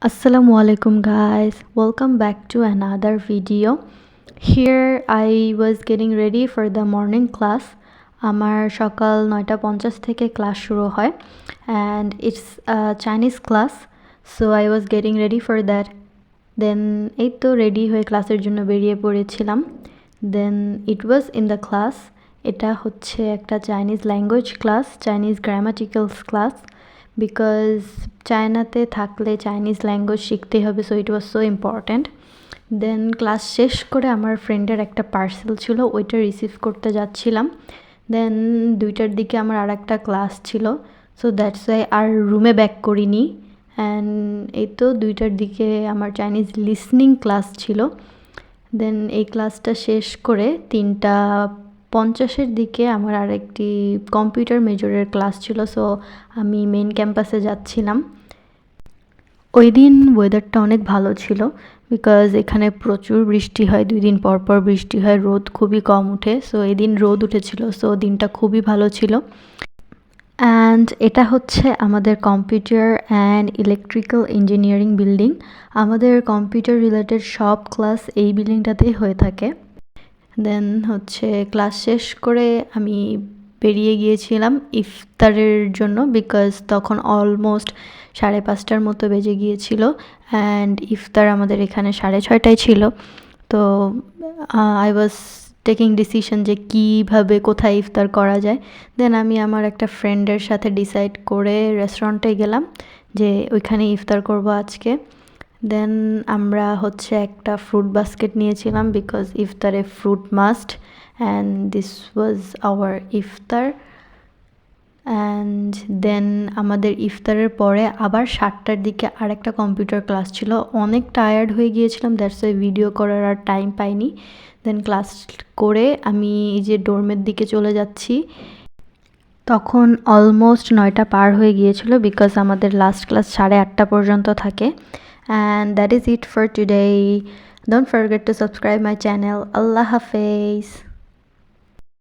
Assalamu alaikum guys, welcome back to another video. Here I was getting ready for the morning class. আমার সকাল 9:50 থেকে class শুরু হয় and it's a Chinese class, so I was getting ready for that. Then এই তো ready হয়ে ক্লাসের জন্য বেরিয়ে পড়েছিলাম. Then it was in the class. এটা হচ্ছে একটা Chinese language class, Chinese grammaticals class, because চায়নাতে থাকলে চাইনিজ ল্যাঙ্গুয়েজ শিখতে হবে, so it was so important. Then class শেষ করে আমার ফ্রেন্ডের একটা পার্সেল ছিল, ওইটা রিসিভ করতে যাচ্ছিলাম। দেন 2টার দিকে আমার আর একটা ক্লাস ছিল, সো দ্যাটস ওয়াই আর রুমে ব্যাক করিনি। অ্যান্ড এই তো 2টার দিকে আমার চাইনিজ লিসনিং ক্লাস ছিল। দেন এই ক্লাসটা শেষ করে 3:50 দিকে আমার আরেকটি কম্পিউটার মেজরের ক্লাস ছিল, সো আমি মেইন ক্যাম্পাসে যাচ্ছিলাম। ওই দিন ওয়েদারটা অনেক ভালো ছিল, বিকজ এখানে প্রচুর বৃষ্টি হয়, 2 দিন পর পর বৃষ্টি হয়, রোদ খুবই কম উঠে, সো এই দিন রোদ উঠেছিল, সো দিনটা খুবই ভালো ছিল। অ্যান্ড এটা হচ্ছে আমাদের computer and electrical engineering building. আমাদের কম্পিউটার রিলেটেড সব ক্লাস এই বিল্ডিংটাতেই হয়ে থাকে। দেন হচ্ছে ক্লাস শেষ করে আমি বেরিয়ে গিয়েছিলাম ইফতারের জন্য, বিকজ তখন অলমোস্ট 5:30টার মতো বেজে গিয়েছিল অ্যান্ড ইফতার আমাদের এখানে 6:30টায় ছিল। তো আই ওয়াজ টেকিং ডিসিশন যে কীভাবে কোথায় ইফতার করা যায়। দেন আমি আমার একটা ফ্রেন্ডের সাথে ডিসাইড করে রেস্টুরেন্টে গেলাম যে ওইখানে ইফতার করব আজকে। দেন আমরা হচ্ছে একটা ফ্রুট বাস্কেট নিয়েছিলাম, বিকজ ইফতারে fruit must, and this was our ইফতার। অ্যান্ড দেন আমাদের ইফতারের পরে আবার 7টার দিকে আরেকটা কম্পিউটার ক্লাস ছিল। অনেক টায়ার্ড হয়ে গিয়েছিলাম, দ্যাটস ওয়াই ভিডিও করার আর টাইম পাইনি। দেন ক্লাস করে আমি এই যে ডোরমের দিকে চলে যাচ্ছি। তখন অলমোস্ট 9টা পার হয়ে গিয়েছিল, বিকজ আমাদের লাস্ট ক্লাস 8:30 পর্যন্ত থাকে। And that is it for today. Don't forget to subscribe my channel. Allah Hafiz.